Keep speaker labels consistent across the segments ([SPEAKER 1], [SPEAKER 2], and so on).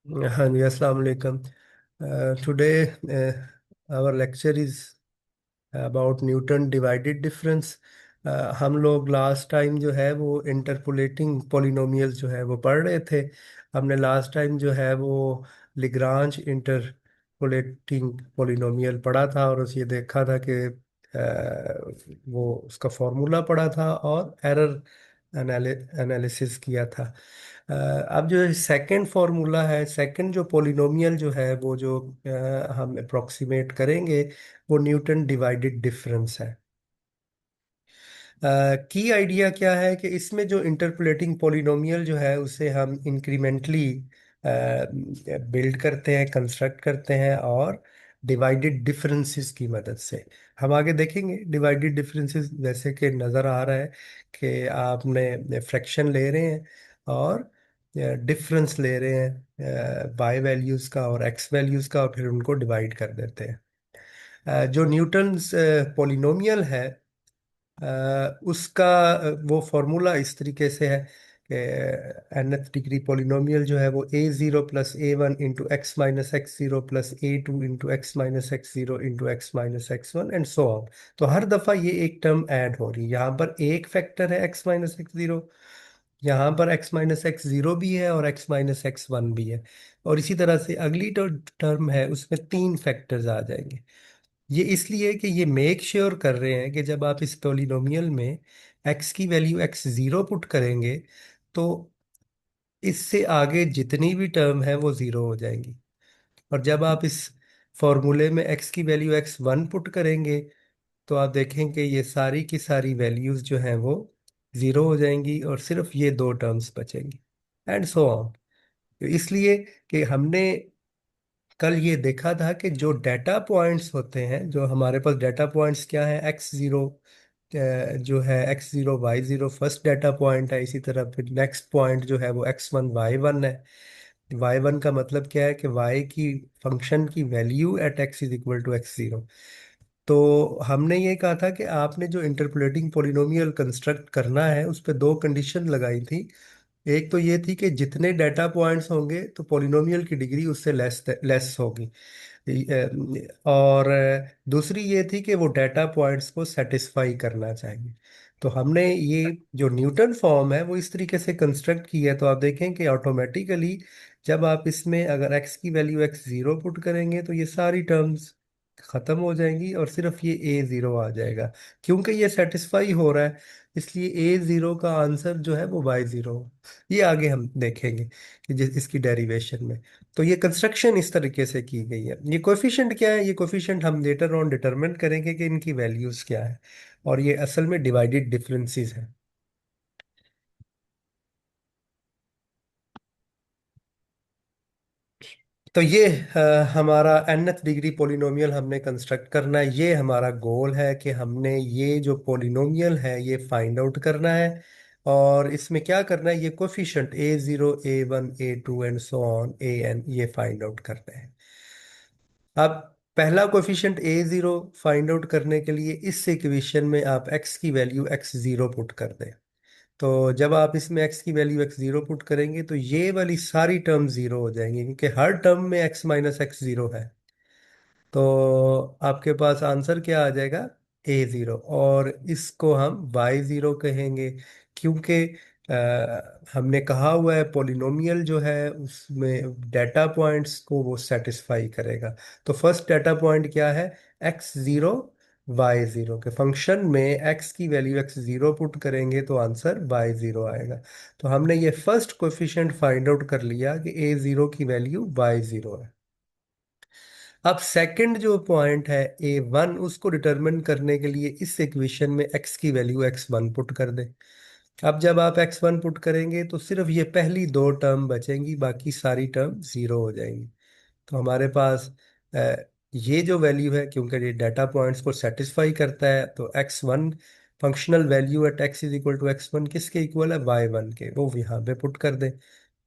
[SPEAKER 1] हाँ जी, अस्सलाम वालेकुम। Today our lecture is about Newton divided difference. हम लोग लास्ट टाइम जो है वो इंटरपोलेटिंग पॉलिनोमियल जो है वो पढ़ रहे थे। हमने लास्ट टाइम जो है वो लिग्रांज इंटरपोलेटिंग पॉलिनोमियल पढ़ा था और उस ये देखा था कि वो उसका फॉर्मूला पढ़ा था और एरर एनालिसिस किया था। अब जो सेकंड फार्मूला है, सेकंड जो पॉलिनोमियल जो है वो जो हम अप्रोक्सीमेट करेंगे वो न्यूटन डिवाइडेड डिफरेंस है। की आइडिया क्या है कि इसमें जो इंटरपोलेटिंग पॉलिनोमियल जो है उसे हम इंक्रीमेंटली बिल्ड करते हैं, कंस्ट्रक्ट करते हैं और डिवाइडेड डिफरेंसेस की मदद से। हम आगे देखेंगे डिवाइडेड डिफरेंसेस, जैसे कि नज़र आ रहा है कि आपने फ्रैक्शन ले रहे हैं और डिफरेंस ले रहे हैं वाई वैल्यूज़ का और एक्स वैल्यूज़ का, और फिर उनको डिवाइड कर देते हैं। जो न्यूटन्स पॉलिनोमियल है उसका वो फॉर्मूला इस तरीके से है कि nth डिग्री पॉलिनोमियल जो है वो a0 plus a1 into x minus x zero plus a2 into x minus x zero into x minus x one and so on. तो हर दफ़ा ये एक टर्म ऐड हो रही है। यहाँ पर एक फैक्टर है एक्स माइनस एक्स जीरो, यहाँ पर एक्स माइनस एक्स जीरो भी है और एक्स माइनस एक्स वन भी है, और इसी तरह से अगली टर्म है उसमें तीन फैक्टर्स आ जाएंगे। ये इसलिए कि ये मेक श्योर कर रहे हैं कि जब आप इस पॉलिनोमियल में x की वैल्यू x जीरो पुट करेंगे तो इससे आगे जितनी भी टर्म है वो जीरो हो जाएंगी। और जब आप इस फॉर्मूले में x की वैल्यू x वन पुट करेंगे तो आप देखेंगे ये सारी की सारी वैल्यूज जो हैं वो जीरो हो जाएंगी और सिर्फ ये दो टर्म्स बचेंगी एंड सो ऑन। इसलिए कि हमने कल ये देखा था कि जो डाटा पॉइंट्स होते हैं, जो हमारे पास डाटा पॉइंट्स क्या है, एक्स जीरो जो है x zero y zero first data point है। इसी तरह फिर नेक्स्ट पॉइंट जो है वो एक्स वन वाई वन है। वाई वन का मतलब क्या है कि वाई की फंक्शन की value at x is equal to x zero. तो हमने ये कहा था कि आपने जो इंटरपोलेटिंग पॉलिनोमियल कंस्ट्रक्ट करना है उस पर दो कंडीशन लगाई थी। एक तो ये थी कि जितने डाटा पॉइंट्स होंगे तो पॉलिनोमियल की डिग्री उससे लेस लेस होगी। और दूसरी ये थी कि वो डाटा पॉइंट्स को सेटिस्फाई करना चाहिए। तो हमने ये जो न्यूटन फॉर्म है वो इस तरीके से कंस्ट्रक्ट की है। तो आप देखें कि ऑटोमेटिकली जब आप इसमें अगर x की वैल्यू x जीरो पुट करेंगे तो ये सारी टर्म्स खत्म हो जाएंगी और सिर्फ ये a जीरो आ जाएगा। क्योंकि ये सेटिस्फाई हो रहा है इसलिए a जीरो का आंसर जो है वो y जीरो। ये आगे हम देखेंगे कि जिस इसकी डेरिवेशन में। तो ये कंस्ट्रक्शन इस तरीके से की गई है। ये कोएफिशिएंट क्या है, ये कोएफिशिएंट हम लेटर ऑन डिटरमिन करेंगे कि इनकी वैल्यूज क्या है, और ये असल में डिवाइडेड डिफरेंसेस हैं। तो ये हमारा nth डिग्री पॉलिनोमियल हमने कंस्ट्रक्ट करना है। ये हमारा गोल है कि हमने ये जो पॉलिनोमियल है ये फाइंड आउट करना है। और इसमें क्या करना है, ये coefficient a0 a1 a2 and so on an ये फाइंड आउट करना है। अब पहला कोफिशिएंट ए जीरो फाइंड आउट करने के लिए इस इक्वेशन में आप x की वैल्यू x जीरो पुट कर दें। तो जब आप इसमें x की वैल्यू x जीरो पुट करेंगे तो ये वाली सारी टर्म जीरो हो जाएंगी क्योंकि हर टर्म में x माइनस एक्स जीरो है। तो आपके पास आंसर क्या आ जाएगा, ए जीरो, और इसको हम वाई जीरो कहेंगे क्योंकि हमने कहा हुआ है पॉलिनोमियल जो है उसमें डाटा पॉइंट्स को वो सेटिस्फाई करेगा। तो फर्स्ट डाटा पॉइंट क्या है, एक्स जीरो वाई जीरो के फंक्शन में एक्स की वैल्यू एक्स जीरो पुट करेंगे तो आंसर वाई जीरो आएगा। तो हमने ये फर्स्ट कोएफिशिएंट फाइंड आउट कर लिया कि ए जीरो की वैल्यू वाई जीरो है। अब सेकंड जो पॉइंट है ए वन, उसको डिटरमिन करने के लिए इस इक्वेशन में एक्स की वैल्यू एक्स वन पुट कर दें। अब जब आप एक्स वन पुट करेंगे तो सिर्फ ये पहली दो टर्म बचेंगी, बाकी सारी टर्म जीरो हो जाएंगी। तो हमारे पास अ, ये जो वैल्यू है, क्योंकि ये डाटा पॉइंट्स को सेटिस्फाई करता है, तो x one functional value at x is equal to x one किसके इक्वल है, वाई वन के, वो यहाँ पे पुट कर दें।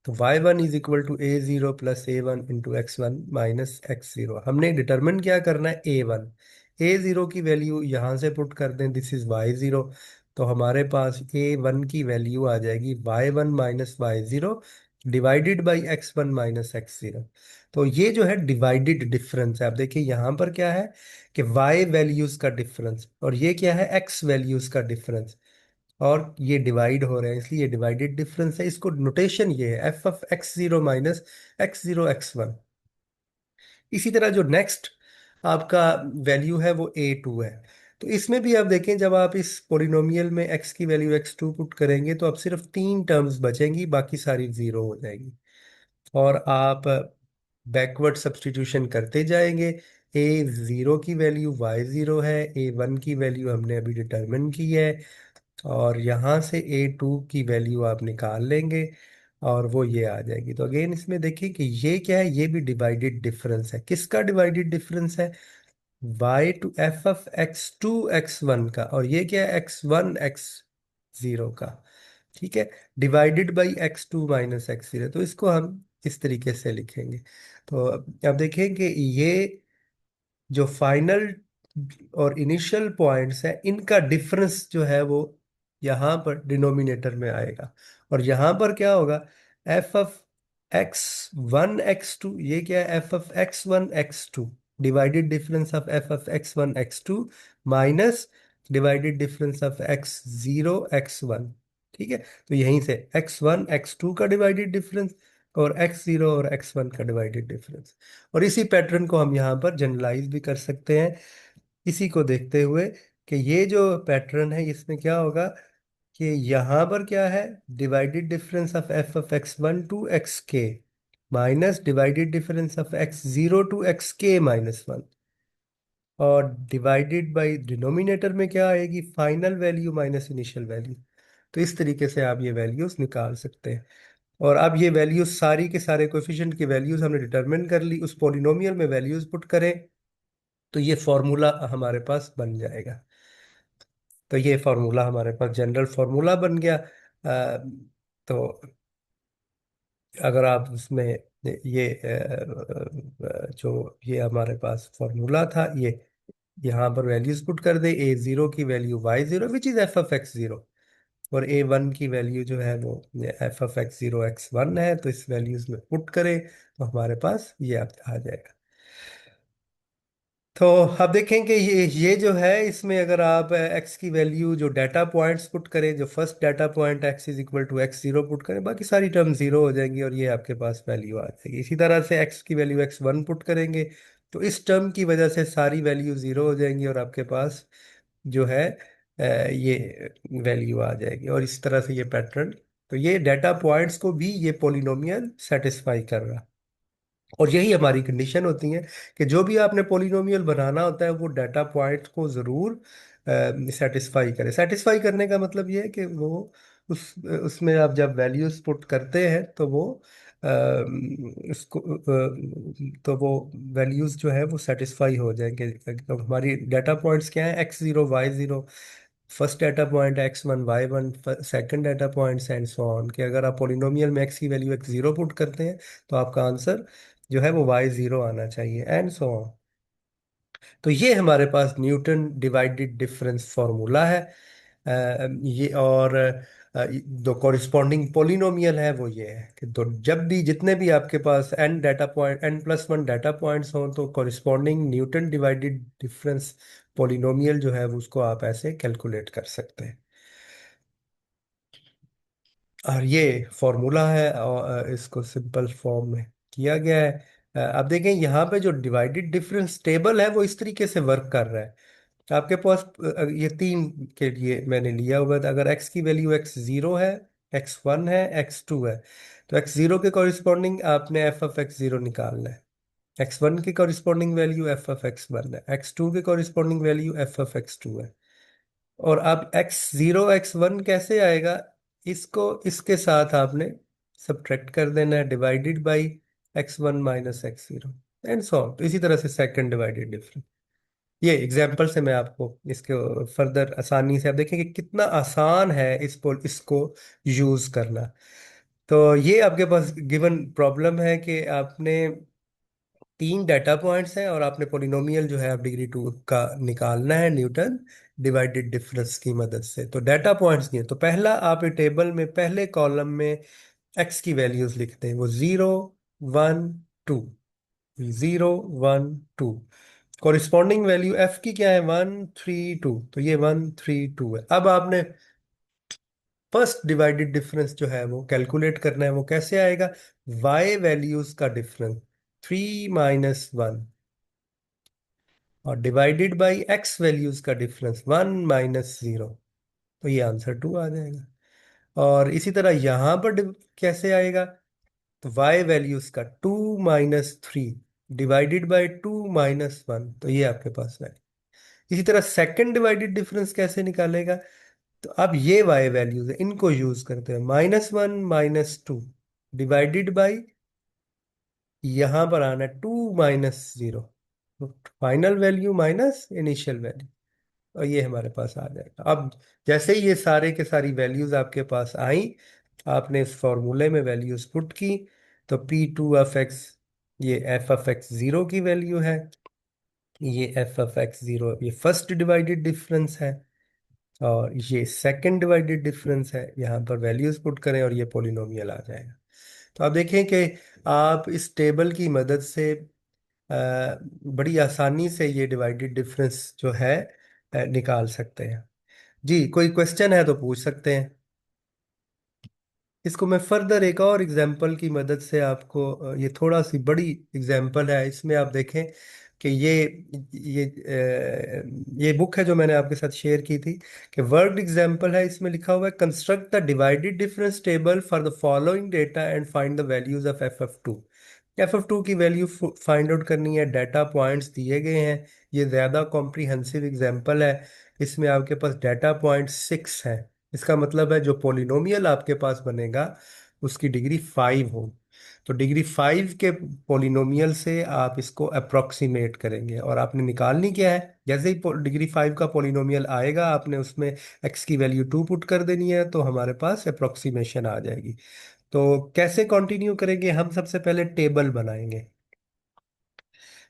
[SPEAKER 1] तो y one is equal to a zero plus a one into x one minus x zero. हमने डिटरमिन क्या करना है, ए वन। ए जीरो की वैल्यू यहाँ से पुट कर दें, दिस इज वाई जीरो। तो हमारे पास ए वन की वैल्यू आ जाएगी y one minus y zero. Divided by x1 - x0। तो ये जो है डिवाइडेड डिफरेंस है। आप देखिए यहाँ पर क्या है कि y वैल्यूज का डिफरेंस, और ये क्या है, x वैल्यूज का डिफरेंस, और ये डिवाइड हो रहे हैं, इसलिए ये डिवाइडेड डिफरेंस है। इसको नोटेशन ये है f(x0 - x0 x1)। इसी तरह जो नेक्स्ट आपका वैल्यू है वो a2 है। तो इसमें भी आप देखें, जब आप इस पोलिनोमियल में x की वैल्यू x2 पुट करेंगे तो अब सिर्फ तीन टर्म्स बचेंगी, बाकी सारी जीरो हो जाएगी। और आप बैकवर्ड सब्स्टिट्यूशन करते जाएंगे। a0 की वैल्यू y0 है, a1 की वैल्यू हमने अभी डिटरमिन की है, और यहाँ से a2 की वैल्यू आप निकाल लेंगे और वो ये आ जाएगी। तो अगेन इसमें देखिए कि ये क्या है, ये भी डिवाइडेड डिफरेंस है। किसका डिवाइडेड डिफरेंस है? y टू f(x2 x1) का, और ये क्या है, x1 x0 का। ठीक है, डिवाइडेड बाई x2 - x0। तो इसको हम इस तरीके से लिखेंगे। तो अब देखें कि ये जो फाइनल और इनिशियल पॉइंट्स है, इनका डिफरेंस जो है वो यहाँ पर डिनोमिनेटर में आएगा। और यहाँ पर क्या होगा, f(x1 x2), ये क्या है, f(x1 x2), divided difference of f(x1 x2) minus divided difference of x0 x1। ठीक है, तो यहीं से x1 x2 का डिवाइडेड डिफरेंस, और x0 और x1 का डिवाइडेड डिफरेंस। और इसी पैटर्न को हम यहाँ पर जनरलाइज भी कर सकते हैं, इसी को देखते हुए कि ये जो पैटर्न है इसमें क्या होगा कि यहाँ पर क्या है, divided difference of f(x1 - x k) minus divided difference of x0 - x k - 1, और डिवाइडेड बाय डिनोमिनेटर में क्या आएगी, final value minus initial value. तो इस तरीके से आप ये वैल्यूज निकाल सकते हैं। और अब ये वैल्यूज, सारी के सारे कोएफिशिएंट की वैल्यूज हमने डिटरमिन कर ली, उस पॉलिनोमियल में वैल्यूज पुट करें तो ये फॉर्मूला हमारे पास बन जाएगा। तो ये फॉर्मूला हमारे पास जनरल फॉर्मूला बन गया। तो अगर आप उसमें ये जो ये हमारे पास फॉर्मूला था, ये यहाँ पर वैल्यूज पुट कर दे, a0 की value y0 which is f(x0), और a1 की वैल्यू जो है वो f(x0 x1) है। तो इस वैल्यूज में पुट करें तो हमारे पास ये आ जाएगा। तो अब देखें कि ये जो है, इसमें अगर आप x की वैल्यू जो डाटा पॉइंट्स पुट करें, जो first data point x = x0 put करें, बाकी सारी टर्म जीरो हो जाएंगी और ये आपके पास वैल्यू आ जाएगी। इसी तरह से x की वैल्यू x1 पुट करेंगे तो इस टर्म की वजह से सारी वैल्यू जीरो हो जाएंगी और आपके पास जो है ये वैल्यू आ जाएगी। और इस तरह से ये पैटर्न, तो ये डाटा पॉइंट्स को भी ये पोलिनोमियल सेटिस्फाई कर रहा है। और यही हमारी कंडीशन होती है कि जो भी आपने पोलिनोमियल बनाना होता है वो डाटा पॉइंट्स को ज़रूर सेटिस्फाई करे। सेटिस्फाई करने का मतलब ये है कि वो उसमें आप जब वैल्यूज पुट करते हैं तो वो उसको तो वो वैल्यूज जो है वो सेटिस्फाई हो जाएंगे। तो हमारी डाटा पॉइंट्स क्या है, x0 y0, first data point x1 y1, second data point and so on. कि अगर आप पोलिनोमियल में x की वैल्यू x0 पुट करते हैं तो आपका आंसर जो है वो y0 आना चाहिए, एंड सो ऑन। तो ये हमारे पास न्यूटन डिवाइडेड डिफरेंस फॉर्मूला है। ये और जो कॉरिस्पॉन्डिंग पोलिनोमियल है वो ये है कि तो जब भी, जितने भी आपके पास n+1 डाटा पॉइंट्स हों तो corresponding Newton divided difference polynomial जो है वो उसको आप ऐसे कैलकुलेट कर सकते हैं। और ये फॉर्मूला है, और इसको सिंपल फॉर्म में किया गया है। अब देखें यहाँ पे जो डिवाइडेड डिफरेंस टेबल है वो इस तरीके से वर्क कर रहा है। आपके पास ये तीन के लिए मैंने लिया हुआ था। अगर x की वैल्यू x0 है, x1 है, x2 है, तो x0 के कॉरिस्पॉन्डिंग आपने f(x0) निकालना है। x1 के कॉरिस्पॉन्डिंग वैल्यू f(x1) है, x2 के कॉरिस्पॉन्डिंग वैल्यू f(x2) है। और अब x0 x1 कैसे आएगा, इसको इसके साथ आपने सब्ट्रैक्ट कर देना है, divided by x1 - x0, and so on. तो इसी तरह से सेकंड डिवाइडेड डिफरेंस। ये एग्जाम्पल से मैं आपको इसके फर्दर आसानी से, आप देखें कि कितना आसान है इसको यूज करना। तो ये आपके पास गिवन प्रॉब्लम है कि आपने तीन डाटा पॉइंट्स हैं और आपने पोलिनोमियल जो है आप डिग्री 2 का निकालना है न्यूटन डिवाइडेड डिफरेंस की मदद से। तो डाटा पॉइंट्स नहीं है, तो पहला आप टेबल में पहले कॉलम में एक्स की वैल्यूज लिखते हैं, वो 0 1 2, 0 1 2। कॉरिस्पॉन्डिंग वैल्यू एफ की क्या है, 1 3 2, तो ये 1 3 2 है। अब आपने फर्स्ट डिवाइडेड डिफरेंस जो है वो कैलकुलेट करना है। वो कैसे आएगा, वाई वैल्यूज का डिफरेंस 3 - 1, और डिवाइडेड बाई एक्स वैल्यूज का डिफरेंस 1 - 0, तो ये आंसर 2 आ जाएगा। और इसी तरह यहां पर कैसे आएगा, तो y वैल्यूज का 2 - 3 डिवाइडेड बाय 2 - 1, तो ये आपके पास है। इसी तरह सेकंड डिवाइडेड डिफरेंस कैसे निकालेगा, तो अब ये y वैल्यूज है, इनको यूज करते हैं, -1 - 2 डिवाइडेड बाई, यहां पर आना है 2 - 0, final value minus initial value, और ये हमारे पास आ जाएगा। अब जैसे ही ये सारे के सारी वैल्यूज आपके पास आई, आपने इस फॉर्मूले में वैल्यूज पुट की, तो P2 ऑफ x, ये f(x)(0) की वैल्यू है, ये f(x)(0) ये फर्स्ट डिवाइडेड डिफरेंस है, और ये सेकंड डिवाइडेड डिफरेंस है। यहाँ पर वैल्यूज पुट करें और ये पोलिनोमियल आ जाएगा। तो आप देखें कि आप इस टेबल की मदद से बड़ी आसानी से ये डिवाइडेड डिफरेंस जो है निकाल सकते हैं। जी, कोई क्वेश्चन है तो पूछ सकते हैं। इसको मैं फर्दर एक और एग्जांपल की मदद से आपको ये थोड़ा सी बड़ी एग्जांपल है, इसमें आप देखें कि ये बुक है जो मैंने आपके साथ शेयर की थी, कि वर्कड एग्जांपल है। इसमें लिखा हुआ है, construct the divided difference table for the following data and find the values of FF2। FF2 की वैल्यू फाइंड आउट करनी है, डाटा पॉइंट्स दिए गए हैं। ये ज़्यादा कॉम्प्रिहेंसिव एग्जांपल है। इसमें आपके पास डाटा पॉइंट 6 है। इसका मतलब है जो पोलिनोमियल आपके पास बनेगा उसकी डिग्री 5 हो। तो डिग्री 5 के पोलिनोमियल से आप इसको अप्रोक्सीमेट करेंगे, और आपने निकालनी क्या है, जैसे ही डिग्री 5 का पोलिनोमियल आएगा आपने उसमें एक्स की वैल्यू 2 पुट कर देनी है, तो हमारे पास अप्रोक्सीमेशन आ जाएगी। तो कैसे कंटिन्यू करेंगे, हम सबसे पहले टेबल बनाएंगे।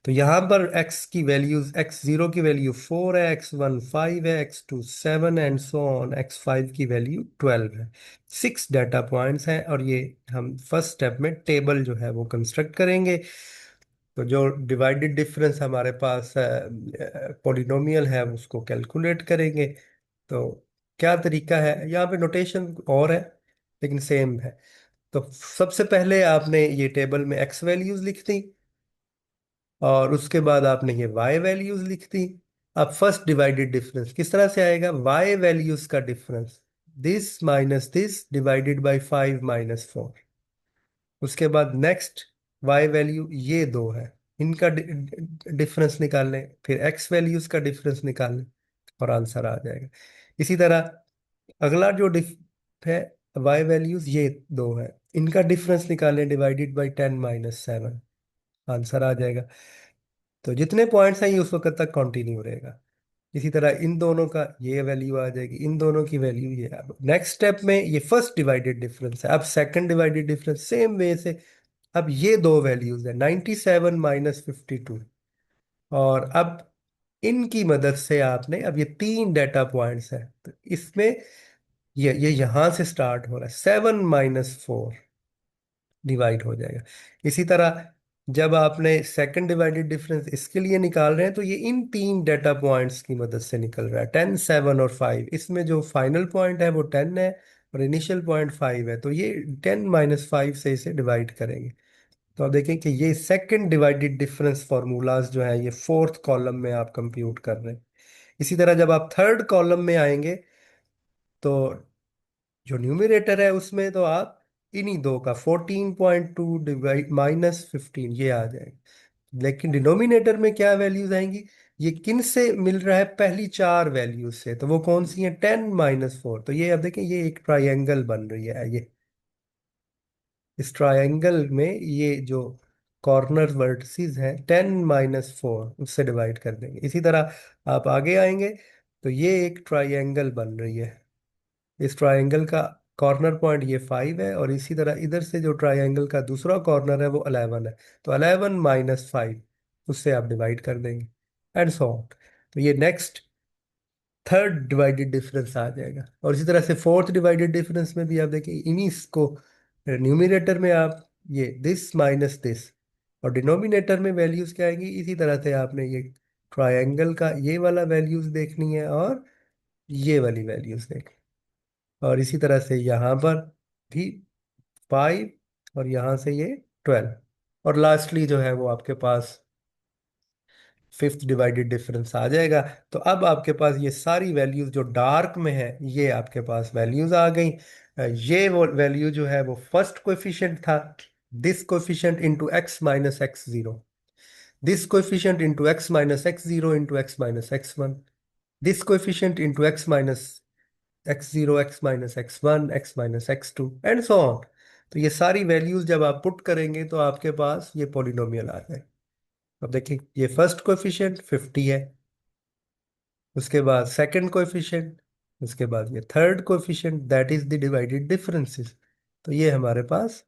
[SPEAKER 1] तो यहाँ पर x की वैल्यूज, x0 की वैल्यू 4 है, x1 5 है, x2 7, and so on, x5 की वैल्यू 12 है। 6 डाटा पॉइंट्स हैं, और ये हम फर्स्ट स्टेप में टेबल जो है वो कंस्ट्रक्ट करेंगे। तो जो डिवाइडेड डिफरेंस हमारे पास पॉलिनोमियल है उसको कैलकुलेट करेंगे। तो क्या तरीका है, यहाँ पे नोटेशन और है लेकिन सेम है। तो सबसे पहले आपने ये टेबल में x वैल्यूज लिख दी, और उसके बाद आपने ये y वैल्यूज लिख दी। अब फर्स्ट डिवाइडेड डिफरेंस किस तरह से आएगा, y वैल्यूज का difference, this minus this divided by 5 - 4। उसके बाद नेक्स्ट y वैल्यू ये दो है, इनका डिफरेंस निकाल लें, फिर x वैल्यूज का डिफरेंस निकाल लें, और आंसर आ जाएगा। इसी तरह अगला जो डिफ है, y वैल्यूज ये दो है, इनका डिफरेंस निकालें, डिवाइडेड बाय 10 - 7, आंसर आ जाएगा। तो जितने पॉइंट्स हैं ये उस वक्त तक कंटिन्यू रहेगा। इसी तरह इन दोनों का ये वैल्यू आ जाएगी, इन दोनों की वैल्यू ये। अब नेक्स्ट स्टेप में ये फर्स्ट डिवाइडेड डिफरेंस है, अब second divided difference same way से। अब ये दो वैल्यूज है, 97 - 52, और अब इनकी मदद से आपने, अब ये तीन डाटा पॉइंट्स है, तो इसमें ये यहां से स्टार्ट हो रहा है, 7 - 4 डिवाइड हो जाएगा। इसी तरह जब आपने सेकंड डिवाइडेड डिफरेंस इसके लिए निकाल रहे हैं, तो ये इन तीन डाटा पॉइंट्स की मदद से निकल रहा है, 10 7 और 5। इसमें जो फाइनल पॉइंट है वो 10 है, और इनिशियल पॉइंट 5 है, तो ये 10 - 5 से इसे डिवाइड करेंगे। तो आप देखें कि ये सेकंड डिवाइडेड डिफरेंस फार्मूलाज जो है ये फोर्थ कॉलम में आप कंप्यूट कर रहे हैं। इसी तरह जब आप थर्ड कॉलम में आएंगे, तो जो न्यूमरेटर है उसमें तो आप इन्हीं दो का 14.2 डिवाइड -15 ये आ जाएगा। लेकिन डिनोमिनेटर में क्या वैल्यूज आएंगी, ये किन से मिल रहा है, पहली चार वैल्यूज से, तो वो कौन सी है, 10 - 4। तो ये अब देखें ये एक ट्रायंगल बन रही है, ये इस ट्रायंगल में ये जो कॉर्नर वर्टिसेस हैं 10 - 4 उससे डिवाइड कर देंगे। इसी तरह आप आगे आएंगे तो ये एक ट्रायंगल बन रही है, इस ट्रायंगल का कॉर्नर पॉइंट ये 5 है, और इसी तरह इधर से जो ट्रायंगल का दूसरा कॉर्नर है वो 11 है, तो 11 - 5 उससे आप डिवाइड कर देंगे, एंड सो ऑन। तो ये नेक्स्ट थर्ड डिवाइडेड डिफरेंस आ जाएगा। और इसी तरह से फोर्थ डिवाइडेड डिफरेंस में भी आप देखिए इन्हीं को न्यूमिनेटर में आप ये दिस माइनस दिस, और डिनोमिनेटर में वैल्यूज क्या आएंगी, इसी तरह से आपने ये ट्रायंगल का ये वाला वैल्यूज देखनी है और ये वाली वैल्यूज देखनी, और इसी तरह से यहाँ पर भी 5, और यहाँ से ये 12, और लास्टली जो है वो आपके पास फिफ्थ डिवाइडेड डिफरेंस आ जाएगा। तो अब आपके पास ये सारी वैल्यूज जो डार्क में है, ये आपके पास वैल्यूज आ गई। ये वो वैल्यू जो है वो फर्स्ट कोएफिशिएंट था, this coefficient into x minus x zero, this coefficient into x minus x zero into x minus x one, this coefficient into x minus x zero, x minus x one, x minus x two, and so on. तो ये सारी values जब आप put करेंगे तो आपके पास ये polynomial आ जाए। अब देखिए, ये फर्स्ट कोएफिशिएंट 50 है, उसके बाद सेकंड कोएफिशिएंट, उसके बाद ये third coefficient, that is the divided differences. तो ये हमारे पास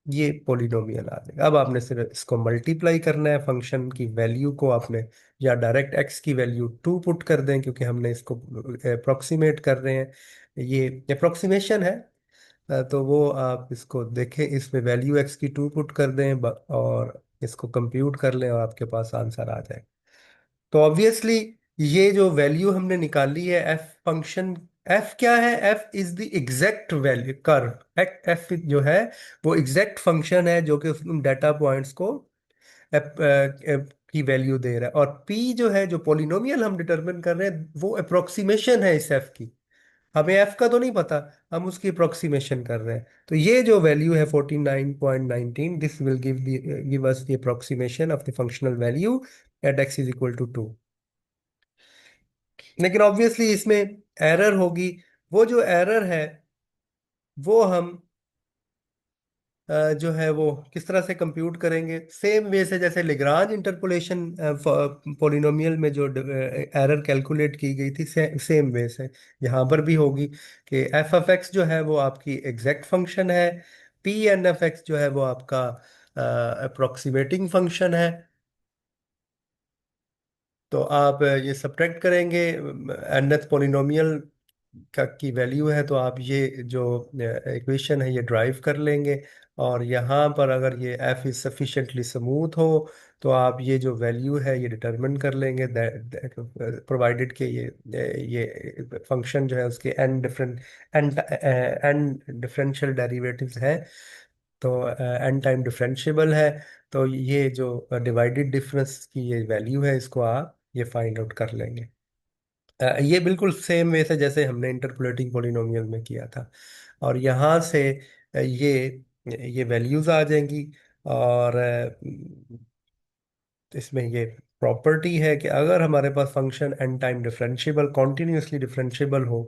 [SPEAKER 1] ये पॉलिनोमियल आ जाएगा। अब आपने सिर्फ इसको मल्टीप्लाई करना है, फंक्शन की वैल्यू को आपने, या डायरेक्ट एक्स की वैल्यू 2 पुट कर दें, क्योंकि हमने इसको अप्रोक्सीमेट कर रहे हैं, ये अप्रोक्सीमेशन है। तो वो आप इसको देखें, इसमें वैल्यू एक्स की 2 पुट कर दें, और इसको कंप्यूट कर लें और आपके पास आंसर आ जाए। तो ऑब्वियसली ये जो वैल्यू हमने निकाली है एफ फंक्शन, एफ क्या है, F is the exact value curve, F जो है वो एग्जैक्ट फंक्शन है जो कि उन डाटा पॉइंट्स को की वैल्यू दे रहा है, और पी जो है, जो पॉलिनोमियल हम डिटरमिन कर रहे हैं, वो अप्रोक्सीमेशन है इस एफ की। हमें एफ का तो नहीं पता, हम उसकी अप्रोक्सीमेशन कर रहे हैं। तो ये जो वैल्यू है 49.19, this will give us the approximation of the functional value at x is equal to 2। लेकिन ऑब्वियसली इसमें एरर होगी। वो जो एरर है वो हम जो है वो किस तरह से कंप्यूट करेंगे, सेम वे से जैसे लिग्रांज इंटरपोलेशन पॉलिनोमियल में जो एरर कैलकुलेट की गई थी, सेम वे से यहाँ पर भी होगी कि एफ ऑफ एक्स जो है वो आपकी एग्जैक्ट फंक्शन है, पी एन एफ एक्स जो है वो आपका अप्रोक्सीमेटिंग फंक्शन है। तो आप ये सब्ट्रैक्ट करेंगे nth पॉलिनोमियल का की वैल्यू है, तो आप ये जो इक्वेशन है ये ड्राइव कर लेंगे। और यहाँ पर अगर ये f इज सफिशिएंटली स्मूथ हो, तो आप ये जो वैल्यू है ये डिटरमिन कर लेंगे, प्रोवाइडेड कि ये फंक्शन जो है उसके एन डिफरेंशियल डेरिवेटिव्स हैं, तो एन टाइम डिफरेंशिएबल है। तो ये जो डिवाइडेड डिफरेंस की ये वैल्यू है, इसको आप ये फाइंड आउट कर लेंगे। ये बिल्कुल सेम वे से जैसे हमने इंटरपोलेटिंग पॉलिनोमियल में किया था। और यहाँ से ये वैल्यूज आ जाएंगी। और इसमें ये प्रॉपर्टी है कि अगर हमारे पास function n time differentiable, continuously differentiable हो,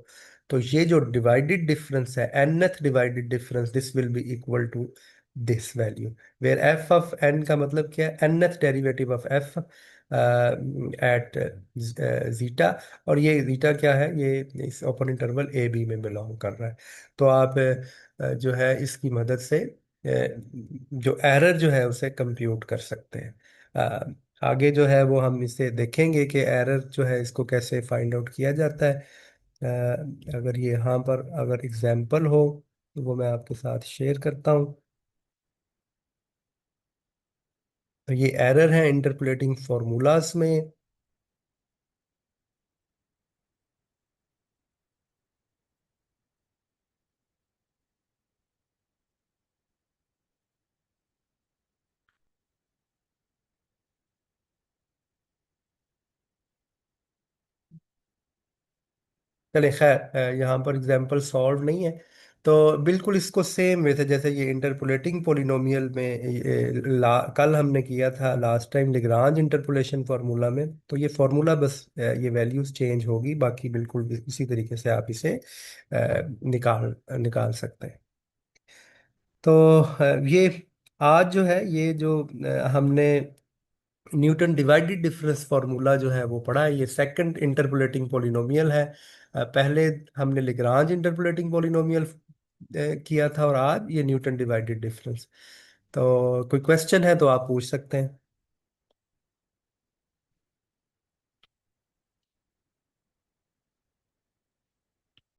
[SPEAKER 1] तो ये जो डिवाइडेड डिफरेंस है, nth divided difference, this will be equal to this value, where f of n का मतलब क्या है, nth derivative of f at zeta. और ये जीटा क्या है, ये इस ओपन इंटरवल ए बी में बिलोंग कर रहा है। तो आप जो है इसकी मदद से जो एरर जो है उसे कंप्यूट कर सकते हैं। आगे जो है वो हम इसे देखेंगे कि एरर जो है इसको कैसे फाइंड आउट किया जाता है। अगर ये यहाँ पर अगर एग्जाम्पल हो तो वो मैं आपके साथ शेयर करता हूँ। तो ये एरर है इंटरपोलेटिंग फॉर्मूलाज में। चले खैर, यहाँ पर एग्जाम्पल सॉल्व नहीं है। तो बिल्कुल इसको सेम वे से जैसे ये इंटरपोलेटिंग पॉलिनोमियल में कल हमने किया था लास्ट टाइम लिग्रांज इंटरपोलेशन फार्मूला में, तो ये फार्मूला बस ये वैल्यूज चेंज होगी, बाकी बिल्कुल भी उसी तरीके से आप इसे निकाल निकाल सकते हैं। तो ये आज जो है ये जो हमने न्यूटन डिवाइडेड डिफरेंस फार्मूला जो है वो पढ़ा है, ये सेकंड इंटरपोलेटिंग पॉलिनोमियल है। पहले हमने लेग्रांज इंटरपोलेटिंग पॉलिनोमियल किया था, और आज ये न्यूटन डिवाइडेड डिफरेंस। तो कोई क्वेश्चन है तो आप पूछ सकते हैं।